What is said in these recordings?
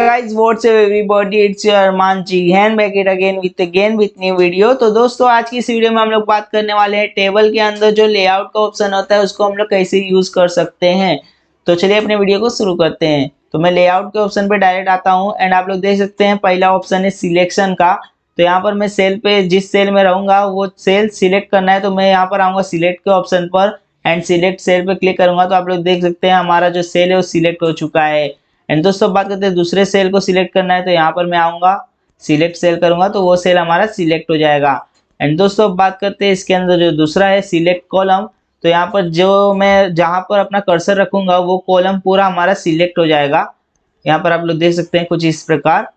Guys, what's up everybody? It's your Arman ji and back it again with new video। तो दोस्तों आज की इस वीडियो में हम लोग बात करने वाले हैं टेबल के अंदर जो लेआउट का ऑप्शन होता है उसको हम लोग कैसे यूज कर सकते हैं। तो चलिए अपने वीडियो को शुरू करते हैं। तो मैं लेआउट के ऑप्शन पे डायरेक्ट आता हूँ एंड आप लोग देख सकते हैं पहला ऑप्शन है सिलेक्शन का। तो यहाँ पर मैं सेल पे जिस सेल में रहूंगा वो सेल सिलेक्ट करना है, तो मैं यहाँ पर आऊंगा सिलेक्ट के ऑप्शन पर एंड सिलेक्ट सेल पे क्लिक करूंगा। तो आप लोग देख सकते हैं हमारा जो सेल है वो सिलेक्ट हो चुका है। एंड दोस्तों बात करते हैं दूसरे सेल को सिलेक्ट करना है, तो यहाँ पर मैं आऊंगा सिलेक्ट सेल करूंगा तो वो सेल हमारा सिलेक्ट हो जाएगा। एंड दोस्तों बात करते हैं इसके अंदर जो दूसरा है सिलेक्ट कॉलम। तो यहाँ पर जो मैं जहाँ पर अपना कर्सर रखूंगा वो कॉलम पूरा हमारा सिलेक्ट हो जाएगा। यहाँ पर आप लोग देख सकते हैं कुछ इस प्रकार।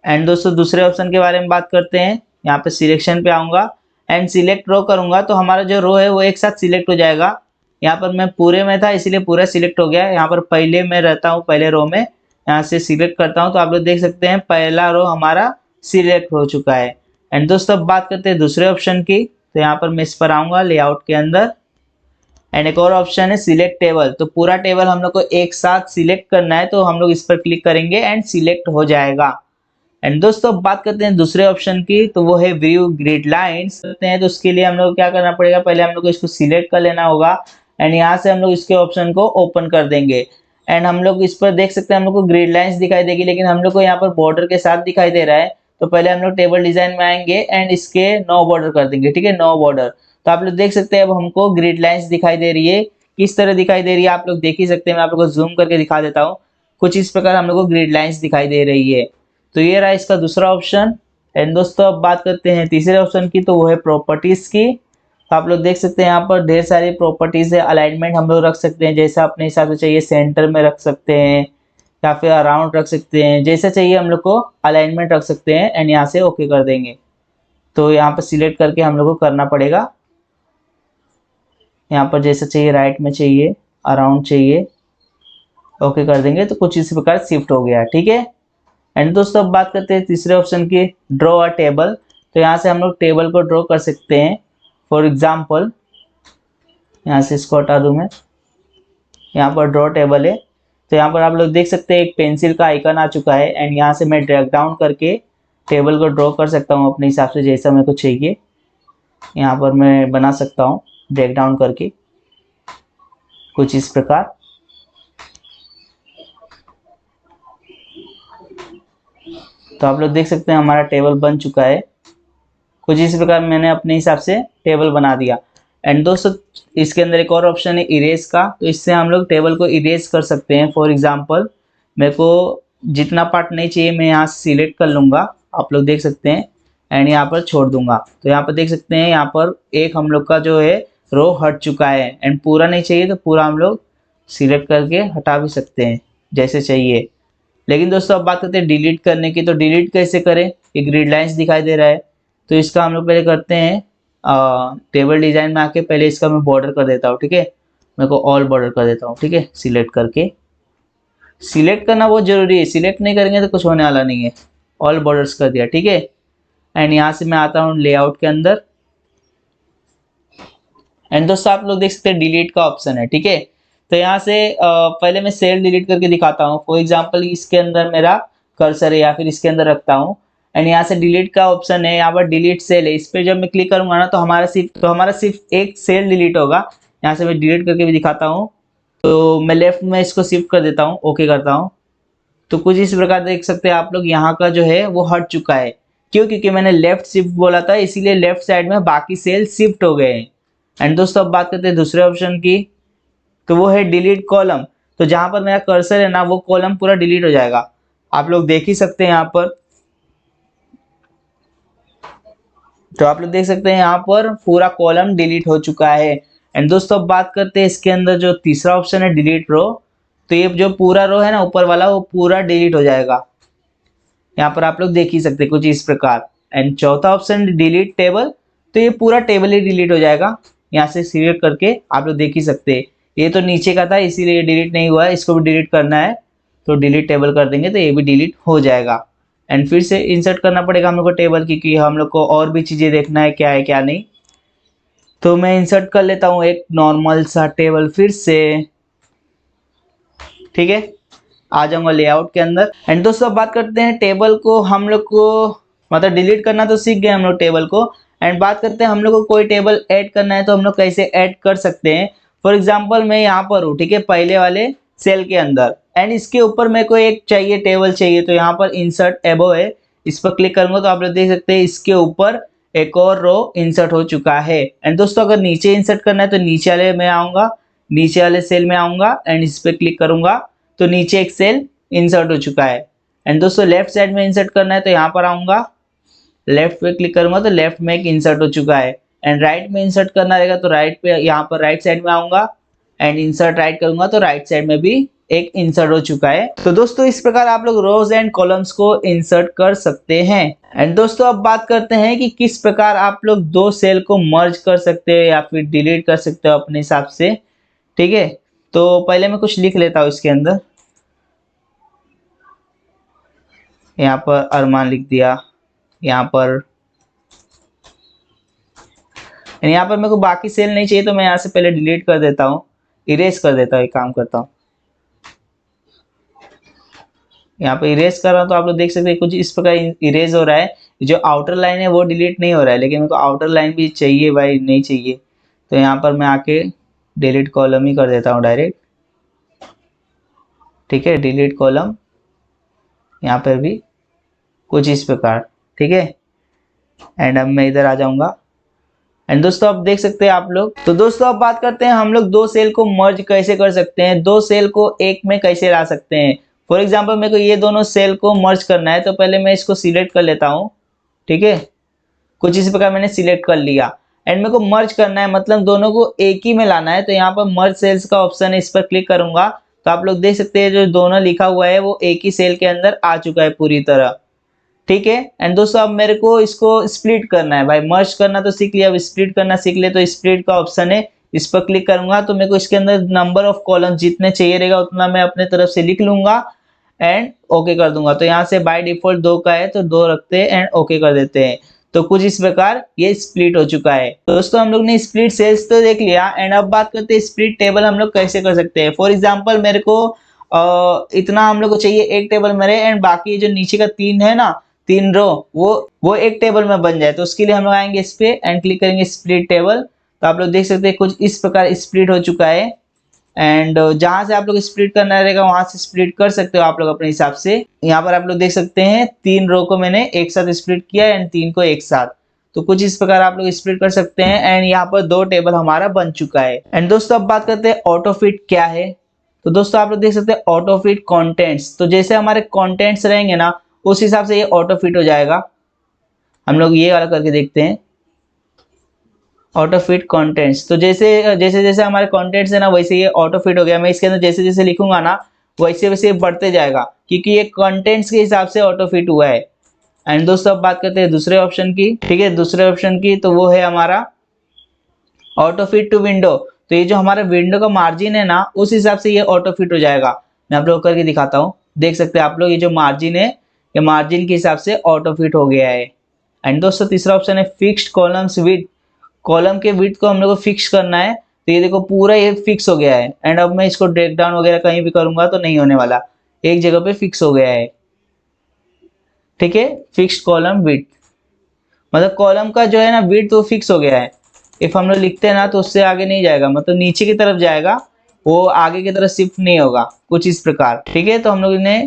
एंड दोस्तों दूसरे ऑप्शन के बारे में बात करते हैं। यहाँ पे सिलेक्शन पे आऊंगा एंड सिलेक्ट रो करूंगा तो हमारा जो रो है वो एक साथ सिलेक्ट हो जाएगा। यहाँ पर मैं पूरे में था इसीलिए पूरा सिलेक्ट हो गया। यहाँ पर पहले मैं रहता हूँ पहले रो में, यहाँ से सिलेक्ट करता हूँ तो आप लोग देख सकते हैं पहला रो हमारा सिलेक्ट हो चुका है। एंड दोस्तों अब बात करते हैं दूसरे ऑप्शन की। तो यहाँ पर मैं इस पर आऊँगा लेआउट के अंदर एंड एक और ऑप्शन है सिलेक्ट टेबल। तो पूरा टेबल हम लोग को एक साथ सिलेक्ट करना है तो हम लोग इस पर क्लिक करेंगे एंड सिलेक्ट हो जाएगा। एंड दोस्तों अब बात करते हैं दूसरे ऑप्शन की, तो वो है व्यू ग्रिड लाइंस करते हैं। तो उसके लिए हम लोग क्या करना पड़ेगा, पहले हम लोग को इसको सिलेक्ट कर लेना होगा एंड यहाँ से हम लोग इसके ऑप्शन को ओपन कर देंगे। एंड हम लोग इस पर देख सकते हैं हम लोग को ग्रिड लाइंस दिखाई देगी, लेकिन हम लोग को यहाँ पर बॉर्डर के साथ दिखाई दे रहा है। तो पहले हम लोग टेबल डिजाइन में आएंगे एंड इसके नो बॉर्डर कर देंगे, ठीक है, नो बॉर्डर। तो आप लोग देख सकते हैं अब हमको ग्रिड लाइंस दिखाई दे रही है। किस तरह दिखाई दे रही है आप लोग देख ही सकते हैं, मैं आप लोग को जूम करके दिखा देता हूँ। कुछ इस प्रकार हम लोग को ग्रिड लाइंस दिखाई दे रही है। तो ये रहा इसका दूसरा ऑप्शन। एंड दोस्तों अब बात करते हैं तीसरे ऑप्शन की, तो वो है प्रॉपर्टीज की। तो आप लोग देख सकते हैं यहाँ पर ढेर सारी प्रॉपर्टीज है। अलाइनमेंट हम लोग रख सकते हैं जैसा अपने हिसाब से चाहिए, सेंटर में रख सकते हैं या फिर अराउंड रख सकते हैं, जैसा चाहिए हम लोग को अलाइनमेंट रख सकते हैं। एंड यहाँ से ओके कर देंगे। तो यहाँ पर सिलेक्ट करके हम लोग को करना पड़ेगा, यहाँ पर जैसा चाहिए, राइट में चाहिए, अराउंड चाहिए, ओके कर देंगे तो कुछ इसी प्रकार शिफ्ट हो गया, ठीक है। एंड दोस्तों अब बात करते हैं तीसरे ऑप्शन की, ड्रॉ अ टेबल। तो यहाँ से हम लोग टेबल को ड्रॉ कर सकते हैं। फॉर एग्जाम्पल यहाँ से इसको हटा दूं मैं, यहाँ पर ड्रॉ टेबल है। तो यहाँ पर आप लोग देख सकते हैं एक पेंसिल का आइकन आ चुका है एंड यहाँ से मैं ड्रैग डाउन करके टेबल को ड्रॉ कर सकता हूँ अपने हिसाब से जैसा मेरे को चाहिए। यहाँ पर मैं बना सकता हूँ ड्रैग डाउन करके कुछ इस प्रकार। तो आप लोग देख सकते हैं हमारा टेबल बन चुका है। कुछ इस प्रकार मैंने अपने हिसाब से टेबल बना दिया। एंड दोस्तों इसके अंदर एक और ऑप्शन है इरेज का। तो इससे हम लोग टेबल को इरेज कर सकते हैं। फॉर एग्जांपल मेरे को जितना पार्ट नहीं चाहिए मैं यहाँ से सिलेक्ट कर लूँगा, आप लोग देख सकते हैं, एंड यहाँ पर छोड़ दूंगा। तो यहाँ पर देख सकते हैं यहाँ पर एक हम लोग का जो है रो हट चुका है। एंड पूरा नहीं चाहिए तो पूरा हम लोग सिलेक्ट करके हटा भी सकते हैं जैसे चाहिए। लेकिन दोस्तों अब बात करते हैं डिलीट करने की। तो डिलीट कैसे करें, ये ग्रिड लाइंस दिखाई दे रहा है तो इसका हम लोग पहले करते हैं टेबल डिजाइन में आके पहले इसका मैं बॉर्डर कर देता हूँ, ठीक है, मेरे को ऑल बॉर्डर कर देता हूँ, ठीक है। सिलेक्ट करके, सिलेक्ट करना बहुत जरूरी है, सिलेक्ट नहीं करेंगे तो कुछ होने वाला नहीं है। ऑल बॉर्डर्स कर दिया, ठीक है। एंड यहाँ से मैं आता हूँ लेआउट के अंदर एंड दोस्तों आप लोग देख सकते हैं डिलीट का ऑप्शन है, ठीक है। तो यहाँ से पहले मैं सेल डिलीट करके दिखाता हूँ। फॉर एग्जाम्पल इसके अंदर मेरा कर्सर है या फिर इसके अंदर रखता हूँ एंड यहाँ से डिलीट का ऑप्शन है, यहाँ पर डिलीट सेल है। इस पर जब मैं क्लिक करूंगा ना तो हमारा सिर्फ एक सेल डिलीट होगा। यहाँ से मैं डिलीट करके भी दिखाता हूँ। तो मैं लेफ्ट में इसको शिफ्ट कर देता हूँ, ओके करता हूँ। तो कुछ इस प्रकार देख सकते हैं आप लोग यहाँ का जो है वो हट चुका है। क्यों, क्योंकि मैंने लेफ्ट शिफ्ट बोला था इसीलिए लेफ्ट साइड में बाकी सेल शिफ्ट हो गए हैं। एंड दोस्तों अब बात करते हैं दूसरे ऑप्शन की, तो वो है डिलीट कॉलम। तो जहां पर मेरा कर्सर है ना वो कॉलम पूरा डिलीट हो जाएगा, आप लोग देख ही सकते हैं यहाँ पर। तो आप लोग देख सकते हैं यहाँ पर पूरा कॉलम डिलीट हो चुका है। एंड दोस्तों अब बात करते हैं इसके अंदर जो तीसरा ऑप्शन है डिलीट रो। तो ये जो पूरा रो है ना ऊपर वाला वो पूरा डिलीट हो जाएगा, यहाँ पर आप लोग देख ही सकते हैं कुछ इस प्रकार। एंड चौथा ऑप्शन डिलीट टेबल। तो ये पूरा टेबल ही डिलीट हो जाएगा, यहाँ से सिलेक्ट करके आप लोग देख ही सकते हैं। ये तो नीचे का था इसीलिए ये डिलीट नहीं हुआ है, इसको भी डिलीट करना है तो डिलीट टेबल कर देंगे तो ये भी डिलीट हो जाएगा। एंड फिर से इंसर्ट करना पड़ेगा हम लोग को टेबल की, कि हम लोग को और भी चीज़ें देखना है क्या नहीं। तो मैं इंसर्ट कर लेता हूँ एक नॉर्मल सा टेबल फिर से, ठीक है। आ जाऊंगा लेआउट के अंदर। एंड दोस्तों अब बात करते हैं टेबल को, हम लोग को मतलब डिलीट करना तो सीख गए हम लोग टेबल को। एंड बात करते हैं हम लोग को कोई टेबल ऐड करना है तो हम लोग कैसे ऐड कर सकते हैं। फॉर एग्जांपल मैं यहाँ पर हूँ, ठीक है, पहले वाले सेल के अंदर, एंड इसके ऊपर मेरे को एक चाहिए टेबल चाहिए, तो यहाँ पर इंसर्ट एबो है, इस पर क्लिक करूंगा तो आप लोग देख सकते हैं इसके ऊपर एक और रो इंसर्ट हो चुका है। एंड दोस्तों अगर नीचे इंसर्ट करना है तो नीचे वाले में आऊंगा, नीचे वाले सेल में आऊंगा एंड इस पर क्लिक करूंगा तो नीचे एक सेल इंसर्ट हो चुका है। एंड दोस्तों लेफ्ट साइड में इंसर्ट करना है तो यहाँ पर आऊंगा, लेफ्ट पे क्लिक करूंगा तो लेफ्ट में एक इंसर्ट हो चुका है। एंड राइट में इंसर्ट करना रहेगा तो राइट पे यहाँ पर राइट साइड में आऊंगा एंड इंसर्ट राइट करूंगा तो राइट साइड में भी एक इंसर्ट हो चुका है। तो दोस्तों इस प्रकार आप लोग रोज एंड कॉलम्स को इंसर्ट कर सकते हैं। एंड दोस्तों अब बात करते हैं कि किस प्रकार आप लोग दो सेल को मर्ज कर सकते हो या फिर डिलीट कर सकते हो अपने हिसाब से, ठीक है। तो पहले मैं कुछ लिख लेता हूँ इसके अंदर, यहाँ पर अरमान लिख दिया, यहाँ पर यहाँ पर मेरे को बाकी सेल नहीं चाहिए तो मैं यहाँ से पहले डिलीट कर देता हूँ, इरेज कर देता हूँ, एक काम करता हूँ, यहाँ पे इरेज कर रहा हूँ तो आप लोग देख सकते हैं कुछ इस प्रकार इरेज हो रहा है। जो आउटर लाइन है वो डिलीट नहीं हो रहा है, लेकिन मेरे को आउटर लाइन भी चाहिए भाई, नहीं चाहिए तो यहाँ पर मैं आके डिलीट कॉलम ही कर देता हूँ डायरेक्ट, ठीक है, डिलीट कॉलम यहाँ पर भी कुछ इस प्रकार, ठीक है। एंड अब मैं इधर आ जाऊंगा एंड दोस्तों अब देख सकते हैं आप लोग। तो दोस्तों अब बात करते हैं हम लोग दो सेल को मर्ज कैसे कर सकते हैं, दो सेल को एक में कैसे ला सकते हैं। फॉर एग्जांपल मेरे को ये दोनों सेल को मर्ज करना है तो पहले मैं इसको सिलेक्ट कर लेता हूँ, ठीक है, कुछ इस प्रकार मैंने सिलेक्ट कर लिया। एंड मेरे को मर्ज करना है मतलब दोनों को एक ही में लाना है तो यहाँ पर मर्ज सेल्स का ऑप्शन है, इस पर क्लिक करूंगा तो आप लोग देख सकते हैं जो दोनों लिखा हुआ है वो एक ही सेल के अंदर आ चुका है पूरी तरह, ठीक है। एंड दोस्तों अब मेरे को इसको स्प्लिट करना है भाई, मर्ज करना तो सीख लिया, अब स्प्लिट करना सीख ले तो स्प्लिट का ऑप्शन है, इस पर क्लिक करूंगा तो मेरे को इसके अंदर नंबर ऑफ कॉलम जितने चाहिए रहेगा उतना मैं अपने तरफ से लिख लूंगा एंड ओके कर दूंगा। तो यहाँ से बाय डिफॉल्ट 2 का है तो 2 रखते हैं एंड ओके कर देते हैं। तो कुछ इस प्रकार ये स्प्लिट हो चुका है। तो दोस्तों हम लोग ने स्प्लिट सेल्स तो देख लिया एंड अब बात करते हैं स्प्लिट टेबल हम लोग कैसे कर सकते हैं। फॉर एग्जाम्पल मेरे को इतना हम लोग को चाहिए एक टेबल मेरे एंड बाकी जो नीचे का 3 है ना, 3 रो वो एक टेबल में बन जाए, तो उसके लिए हम लोग आएंगे इस पे एंड क्लिक करेंगे स्प्लिट टेबल। तो आप लोग देख सकते हैं कुछ इस प्रकार स्प्लिट हो चुका है एंड जहां से आप लोग स्प्लिट करना रहेगा वहां से स्प्लिट कर सकते हो आप लोग अपने हिसाब से। यहाँ पर आप लोग देख सकते हैं 3 रो को मैंने एक साथ स्प्लिट किया एंड 3 को एक साथ, तो कुछ इस प्रकार आप लोग स्प्लिट कर सकते हैं एंड यहाँ पर 2 टेबल हमारा बन चुका है। एंड दोस्तों अब बात करते हैं ऑटो फिट क्या है। तो दोस्तों आप लोग देख सकते हैं ऑटो फिट कंटेंट्स, तो जैसे हमारे कंटेंट्स रहेंगे ना उस हिसाब से ये ऑटो फिट हो जाएगा। हम लोग ये वाला करके देखते हैं ऑटो फिट कंटेंट्स, तो जैसे जैसे जैसे हमारे कंटेंट्स है ना वैसे ये ऑटो फिट हो गया। मैं इसके अंदर जैसे जैसे लिखूंगा ना वैसे वैसे बढ़ते जाएगा क्योंकि ये कंटेंट्स के हिसाब से ऑटो फिट हुआ है। एंड दोस्तों अब बात करते हैं दूसरे ऑप्शन की, ठीक है, दूसरे ऑप्शन की, तो वो है हमारा ऑटो फिट टू विंडो। तो ये जो हमारा विंडो का मार्जिन है ना उस हिसाब से ये ऑटो फिट हो जाएगा। मैं आप लोग करके दिखाता हूँ, देख सकते हैं आप लोग ये जो मार्जिन है ये मार्जिन के हिसाब से ऑटो फिट हो गया है। एंड दोस्तों तीसरा ऑप्शन है फिक्स्ड कॉलम्स विड्थ, कॉलम के विड्थ को हम लोग को फिक्स करना है, तो ये देखो पूरा ये फिक्स हो गया है। एंड अब मैं इसको ड्रैग डाउन वगैरह कहीं भी करूंगा तो नहीं होने वाला, एक जगह पे फिक्स हो गया है, ठीक है। फिक्स्ड कॉलम विड्थ मतलब कॉलम का जो है ना विड्थ वो फिक्स हो गया है। इफ हम लोग लिखते हैं ना तो उससे आगे नहीं जाएगा, मतलब नीचे की तरफ जाएगा, वो आगे की तरफ शिफ्ट नहीं होगा, कुछ इस प्रकार, ठीक है। तो हम लोग ने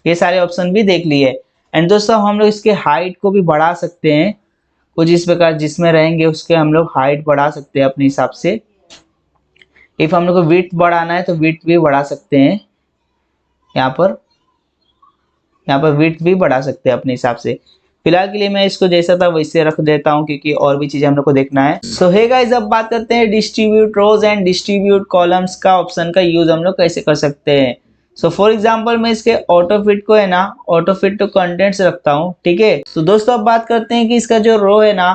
ये सारे ऑप्शन भी देख लिए। एंड दोस्तों हम लोग इसके हाइट को भी बढ़ा सकते हैं कुछ इस प्रकार, जिसमें रहेंगे उसके हम लोग हाइट बढ़ा सकते हैं अपने हिसाब से। इफ हम लोग को विड्थ बढ़ाना है तो विड्थ भी बढ़ा सकते हैं, यहाँ पर विड्थ भी बढ़ा सकते हैं अपने हिसाब से। फिलहाल के लिए मैं इसको जैसा था वैसे रख देता हूँ क्योंकि और भी चीजें हम लोग को देखना है। सो हे गाइस अब बात करते हैं distribute rows and distribute columns का ऑप्शन का यूज हम लोग कैसे कर सकते हैं। सो फॉर एग्जाम्पल मैं इसके ऑटो फिट को है ना ऑटो फिट टू कंटेंट्स रखता हूँ, ठीक है। तो दोस्तों अब बात करते हैं कि इसका जो रो है ना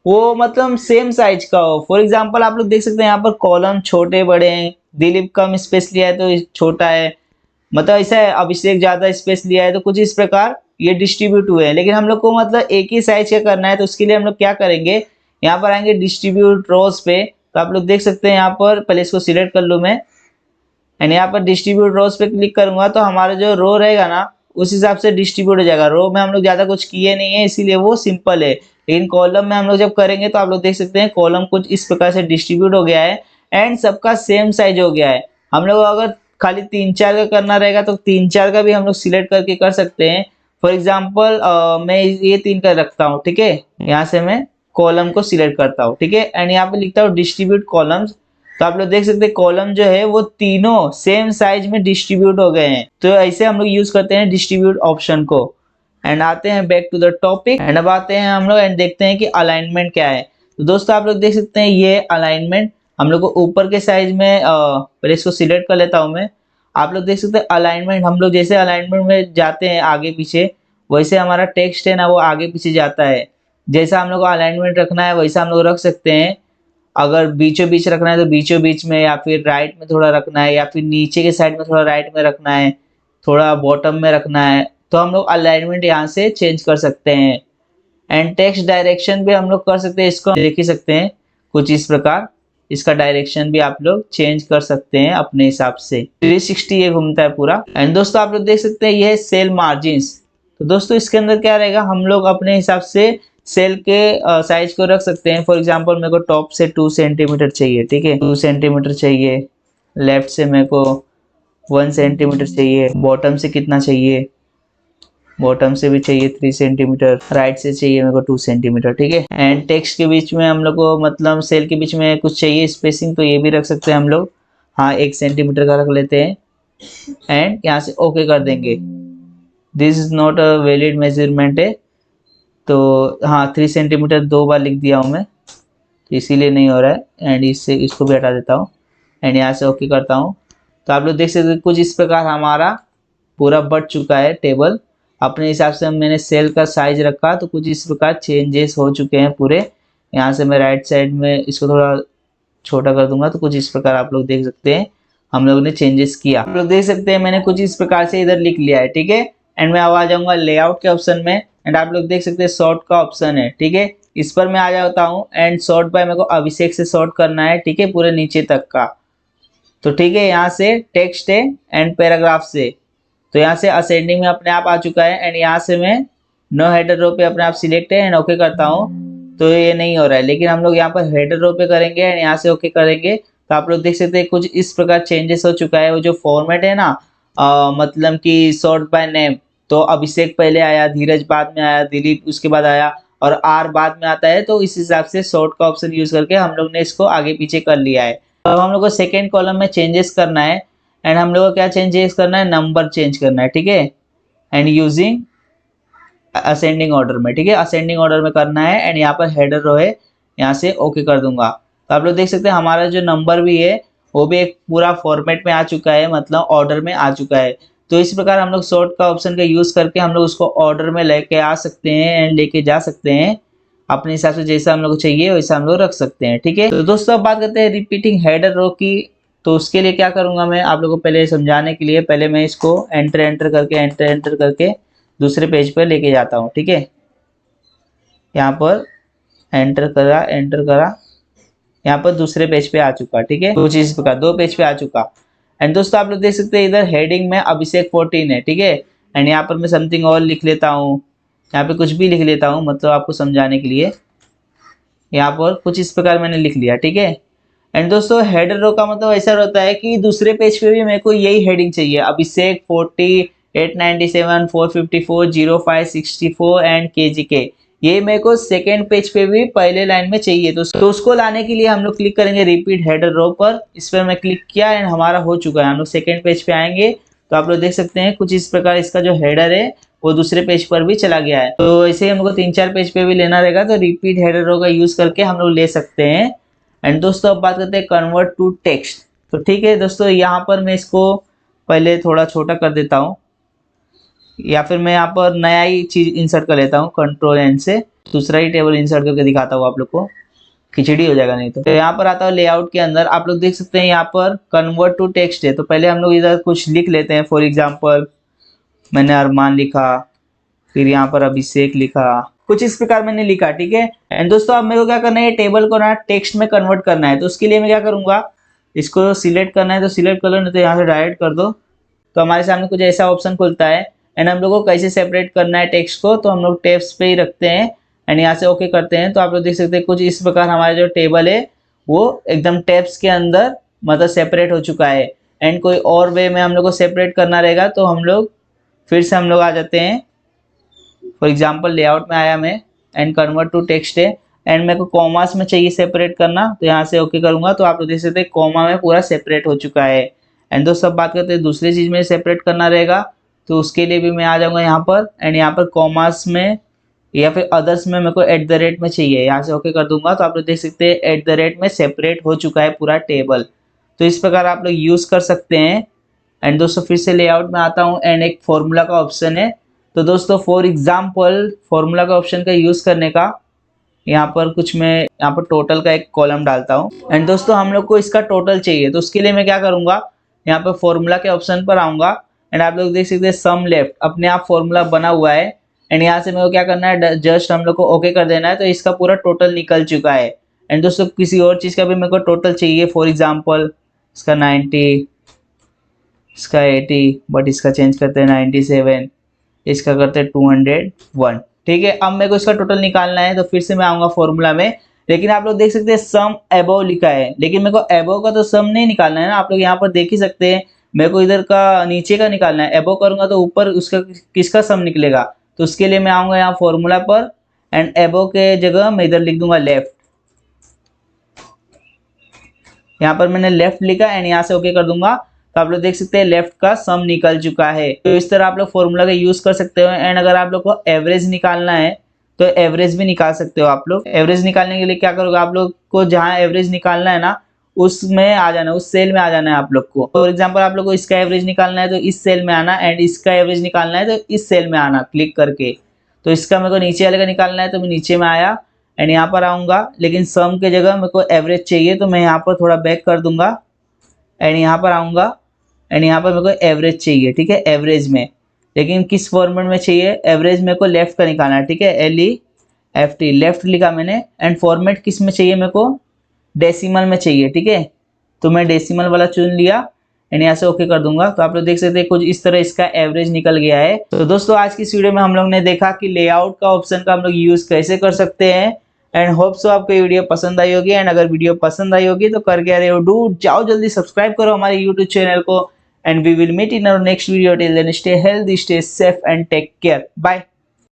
वो मतलब सेम साइज का हो। फॉर एग्जाम्पल आप लोग देख सकते हैं यहाँ पर कॉलम छोटे बड़े हैं, दिलीप कम स्पेस लिया है तो छोटा है, मतलब ऐसा है, अभिषेक ज्यादा स्पेस लिया है तो कुछ इस प्रकार ये डिस्ट्रीब्यूट हुए हैं। लेकिन हम लोग को मतलब एक ही साइज का करना है तो उसके लिए हम लोग क्या करेंगे, यहाँ पर आएंगे डिस्ट्रीब्यूट रोज पे, तो आप लोग देख सकते हैं यहाँ पर, पहले इसको सिलेक्ट कर लूँ मैं, एंड यहाँ पर डिस्ट्रीब्यूट रोज पे क्लिक करूंगा तो हमारा जो रो रहेगा ना उस हिसाब से डिस्ट्रीब्यूट हो जाएगा। रो में हम लोग ज्यादा कुछ किए नहीं है इसीलिए वो सिंपल है, लेकिन कॉलम में हम लोग जब करेंगे तो आप लोग देख सकते हैं कॉलम कुछ इस प्रकार से डिस्ट्रीब्यूट हो गया है एंड सबका सेम साइज हो गया है। हम लोग अगर खाली 3-4 का करना रहेगा तो 3-4 का भी हम लोग सिलेक्ट करके कर सकते हैं। फॉर एग्जाम्पल मैं ये 3 का रखता हूँ, ठीक है। यहाँ से मैं कॉलम को सिलेक्ट करता हूँ, ठीक है, एंड यहाँ पे लिखता हूँ डिस्ट्रीब्यूट कॉलम्स। तो आप लोग देख सकते हैं कॉलम जो है वो तीनों सेम साइज में डिस्ट्रीब्यूट हो गए हैं। तो ऐसे हम लोग यूज करते हैं डिस्ट्रीब्यूट ऑप्शन को। एंड आते हैं back to the topic and अब आते हैं हम लोग एंड देखते हैं कि अलाइनमेंट क्या है। तो दोस्तों आप लोग देख सकते हैं ये अलाइनमेंट हम लोग को ऊपर के साइज में पहले इसको सिलेक्ट कर लेता हूँ मैं। आप लोग देख सकते हैं अलाइनमेंट, हम लोग जैसे अलाइनमेंट में जाते हैं आगे पीछे वैसे हमारा टेक्स्ट है ना वो आगे पीछे जाता है। जैसा हम लोग को अलाइनमेंट रखना है वैसा हम लोग रख सकते हैं। अगर बीचों बीच रखना है तो बीचों बीच में, या फिर राइट में थोड़ा रखना है, या फिर नीचे के साइड में थोड़ा राइट में रखना है, थोड़ा बॉटम में रखना है, तो हम लोग अलाइनमेंट यहाँ से चेंज कर सकते हैं। एंड टेक्स्ट डायरेक्शन भी हम लोग कर सकते हैं, इसको देख ही सकते हैं कुछ इस प्रकार। इसका डायरेक्शन भी आप लोग चेंज कर सकते हैं अपने हिसाब से। 360 ये घूमता है पूरा। एंड दोस्तों आप लोग देख सकते हैं ये है सेल मार्जिन्स। तो दोस्तों इसके अंदर क्या रहेगा, हम लोग अपने हिसाब से सेल के साइज को रख सकते हैं। फॉर एग्जांपल मेरे को टॉप से 2 सेंटीमीटर चाहिए, ठीक है, 2 सेंटीमीटर चाहिए। लेफ्ट से मेरे को 1 सेंटीमीटर चाहिए। बॉटम से कितना चाहिए, बॉटम से भी चाहिए 3 सेंटीमीटर। राइट से चाहिए मेरे को 2 सेंटीमीटर, ठीक है। एंड टेक्स्ट के बीच में हम लोग को मतलब सेल के बीच में कुछ चाहिए स्पेसिंग, तो ये भी रख सकते हैं हम लोग। हाँ 1 सेंटीमीटर का रख लेते हैं एंड यहाँ से ओके कर देंगे। This is not a valid measurement है, तो हाँ 3 सेंटीमीटर 2 बार लिख दिया हूँ मैं, तो इसीलिए नहीं हो रहा है। एंड इससे इसको भी हटा देता हूँ एंड यहाँ से ओके करता हूँ। तो आप लोग देख सकते हैं कुछ इस प्रकार हमारा पूरा बढ़ चुका है टेबल। अपने हिसाब से मैंने सेल का साइज रखा तो कुछ इस प्रकार चेंजेस हो चुके हैं पूरे। यहाँ से मैं राइट साइड में इसको थोड़ा छोटा कर दूंगा तो कुछ इस प्रकार आप लोग देख सकते हैं हम लोगों ने चेंजेस किया। आप लोग देख सकते हैं मैंने कुछ इस प्रकार से इधर लिख लिया है, ठीक है। एंड मैं अब आ जाऊंगा लेआउट के ऑप्शन में एंड आप लोग देख सकते हैं सॉर्ट का ऑप्शन है, ठीक है। इस पर मैं आ जाता हूँ एंड सॉर्ट बाय मेरे को अभिषेक से सॉर्ट करना है, ठीक है, पूरे नीचे तक का। तो ठीक है यहाँ से टेक्स्ट है एंड पैराग्राफ से, तो यहाँ से असेंडिंग में अपने आप आ चुका है। एंड यहाँ से मैं नो हेडर रो पे अपने आप सिलेक्ट है एंड ओके करता हूँ तो ये नहीं हो रहा है, लेकिन हम लोग यहाँ पर हेडर रो पे करेंगे एंड यहाँ से ओके करेंगे तो आप लोग देख सकते हैं कुछ इस प्रकार चेंजेस हो चुका है। वो जो फॉर्मेट है ना मतलब कि सॉर्ट बाय नेम, तो अभिषेक पहले आया, धीरज बाद में आया, दिलीप उसके बाद आया और आर बाद में आता है। तो इस हिसाब से सॉर्ट का ऑप्शन यूज करके हम लोग ने इसको आगे पीछे कर लिया है। अब हम लोग को सेकेंड कॉलम में चेंजेस करना है एंड हम लोग को क्या चेंजेस करना है, नंबर चेंज करना है, ठीक है। एंड यूजिंग असेंडिंग ऑर्डर में, ठीक है, असेंडिंग ऑर्डर में करना है। एंड यहाँ पर हेडर रो है, यहाँ से ओके कर दूंगा। तो आप लोग देख सकते हैं हमारा जो नंबर भी है वो भी एक पूरा फॉर्मेट में आ चुका है, मतलब ऑर्डर में आ चुका है। तो इस प्रकार हम लोग सॉर्ट का ऑप्शन का यूज करके हम लोग उसको ऑर्डर में लेके आ सकते हैं एंड लेके जा सकते हैं अपने हिसाब से, जैसा हम लोग को चाहिए वैसा हम लोग रख सकते हैं, ठीक है। तो दोस्तों अब बात करते हैं रिपीटिंग हेडर रो की। तो उसके लिए क्या करूंगा मैं आप लोगों को पहले समझाने के लिए, पहले मैं इसको एंटर करके दूसरे पेज पर लेके जाता हूँ, ठीक है। यहाँ पर एंटर करा, यहाँ पर दूसरे पेज पे आ चुका, ठीक है, कुछ इस प्रकार 2 पेज पे आ चुका। एंड दोस्तों आप लोग देख सकते हैं इधर हेडिंग में अभिषेक 14 है, ठीक है। एंड यहाँ पर मैं समथिंग और लिख लेता हूँ, यहाँ पे कुछ भी लिख लेता हूँ मतलब आपको समझाने के लिए। यहाँ पर कुछ इस प्रकार मैंने लिख लिया, ठीक है। एंड दोस्तों हेडर रो का मतलब ऐसा होता है कि दूसरे पेज पे भी मेरे को यही हेडिंग चाहिए, अभिषेक 40, 897, 454, 05, 64 एंड KGK। ये मेरे को सेकेंड पेज पे भी पहले लाइन में चाहिए। तो उसको लाने के लिए हम लोग क्लिक करेंगे रिपीट हेडर रो पर। इस पर मैं क्लिक किया एंड हमारा हो चुका है। हम लोग सेकेंड पेज पे आएंगे तो आप लोग देख सकते हैं कुछ इस प्रकार इसका जो हेडर है वो दूसरे पेज पर भी चला गया है। तो ऐसे ही हम लोग को 3-4 पेज पे भी लेना रहेगा, तो रिपीट हेडर रो का यूज करके हम लोग ले सकते हैं। एंड दोस्तों अब बात करते हैं कन्वर्ट टू टेक्स्ट। तो ठीक है दोस्तों, यहाँ पर मैं इसको पहले थोड़ा छोटा कर देता हूँ, या फिर मैं यहाँ पर नया ही चीज इंसर्ट कर लेता हूँ Ctrl+N से, दूसरा ही टेबल इंसर्ट करके दिखाता हूँ आप लोग को, खिचड़ी हो जाएगा नहीं तो यहाँ पर आता हूँ लेआउट के अंदर। आप लोग देख सकते हैं यहाँ पर कन्वर्ट टू टेक्स्ट है, तो पहले हम लोग इधर कुछ लिख लेते हैं। फॉर एग्जाम्पल मैंने अरमान लिखा, फिर यहाँ पर अभिषेक लिखा, कुछ इस प्रकार मैंने लिखा, ठीक है। एंड दोस्तों अब मेरे को क्या करना है, टेबल को ना टेक्स्ट में कन्वर्ट करना है। तो उसके लिए मैं क्या करूंगा, इसको सिलेक्ट करना है तो सिलेक्ट कर लो, नहीं तो यहाँ से डायरेक्ट कर दो। तो हमारे सामने कुछ ऐसा ऑप्शन खुलता है। एंड हम लोग को कैसे सेपरेट करना है टेक्स्ट को, तो हम लोग टेब्स पे ही रखते हैं एंड यहाँ से ओके करते हैं। तो आप लोग देख सकते हैं कुछ इस प्रकार हमारा जो टेबल है वो एकदम टेब्स के अंदर मतलब सेपरेट हो चुका है। एंड कोई और वे में हम लोग को सेपरेट करना रहेगा तो हम लोग फिर से हम लोग आ जाते हैं। फॉर एग्जांपल लेआउट में आया मैं एंड कन्वर्ट टू टेक्स्ट है एंड मेरे को कॉमास में चाहिए सेपरेट करना, तो यहाँ से ओके करूँगा तो आप लोग देख सकते हैं कॉमा में पूरा सेपरेट हो चुका है। एंड दोस्तों सब बात करते हैं दूसरी चीज़ में सेपरेट करना रहेगा, तो उसके लिए भी मैं आ जाऊँगा यहाँ पर एंड यहाँ पर कॉमास में या फिर अदर्स में मेरे को एट द रेट में चाहिए, यहाँ से ओके कर दूंगा तो आप लोग देख सकते हैं एट द रेट में सेपरेट हो चुका है पूरा टेबल। तो इस प्रकार आप लोग यूज़ कर सकते हैं। एंड दोस्तों फिर से लेआउट में आता हूँ एंड एक फॉर्मूला का ऑप्शन है। तो दोस्तों फॉर एग्जाम्पल फॉर्मूला का ऑप्शन का यूज़ करने का यहाँ पर कुछ मैं यहाँ पर टोटल का एक कॉलम डालता हूँ। एंड दोस्तों हम लोग को इसका टोटल चाहिए, तो उसके लिए मैं क्या करूँगा, यहाँ पर फॉर्मूला के ऑप्शन पर आऊँगा एंड आप लोग देख सकते हैं सम लेफ्ट अपने आप फॉर्मूला बना हुआ है। एंड यहाँ से मेरे को क्या करना है, जस्ट हम लोग को ओके कर देना है, तो इसका पूरा टोटल निकल चुका है। एंड दोस्तों किसी और चीज़ का भी मेरे को टोटल चाहिए, फॉर एग्जांपल इसका 90, इसका 80, बट इसका चेंज करते हैं 97, इसका करते हैं 201। ठीक है, अब मेरे को इसका टोटल निकालना है तो फिर से मैं आऊँगा फॉर्मूला में। लेकिन आप लोग देख सकते हैं सम एबव लिखा है, लेकिन मेरे को एबव का तो सम नहीं निकालना है ना, आप लोग यहाँ पर देख ही सकते हैं। मेरे को इधर का नीचे का निकालना है, एबव करूँगा तो ऊपर उसका किसका सम निकलेगा, तो उसके लिए मैं आऊँगा यहाँ फॉर्मूला पर एंड एबव के जगह मैं इधर लिख दूंगा लेफ्ट। यहाँ पर मैंने लेफ्ट लिखा एंड यहाँ से ओके कर दूंगा, तो आप लोग देख सकते हैं लेफ्ट का सम निकल चुका है। तो इस तरह आप लोग फॉर्मूला का यूज कर सकते हो। एंड अगर आप लोग को एवरेज निकालना है तो एवरेज भी निकाल सकते हो। आप लोग एवरेज निकालने के लिए क्या करोगे, आप लोग को जहाँ एवरेज निकालना है ना उसमें आ जाना, उस सेल में आ जाना है आप लोग को। फॉर एग्जाम्पल आप लोग को इसका एवरेज निकालना है तो इस सेल में आना, एंड इसका एवरेज निकालना है तो इस सेल में आना क्लिक करके। तो इसका मेरे को नीचे वाले का निकालना है तो मैं नीचे में आया एंड यहाँ पर आऊँगा, लेकिन सम के जगह मेरे को एवरेज चाहिए तो मैं यहाँ पर थोड़ा बैक कर दूंगा एंड यहाँ पर आऊँगा एंड यहाँ पर मेरे को एवरेज चाहिए। ठीक है, एवरेज में, लेकिन किस फॉर्मेट में चाहिए, एवरेज मेरे को लेफ्ट का निकालना है। ठीक है, LEFT लेफ्ट लिखा मैंने एंड फॉर्मेट किस में चाहिए, मेरे को डेसिमल में चाहिए। ठीक है, तो मैं डेसिमल वाला चुन लिया एंड यहाँ से ओके कर दूंगा। तो आप लोग देख सकते हैं कुछ इस तरह इसका एवरेज निकल गया है। तो दोस्तों आज की इस वीडियो में हम लोग ने देखा कि लेआउट का ऑप्शन का हम लोग यूज कैसे कर सकते हैं। एंड होप सो आपको ये वीडियो पसंद आई होगी। एंड अगर वीडियो पसंद आई होगी तो कर क्या रहे हो, डू जाओ जल्दी सब्सक्राइब करो हमारे यूट्यूब चैनल को। And we will meet in our next video. Till then, stay healthy, stay safe, and take care. Bye.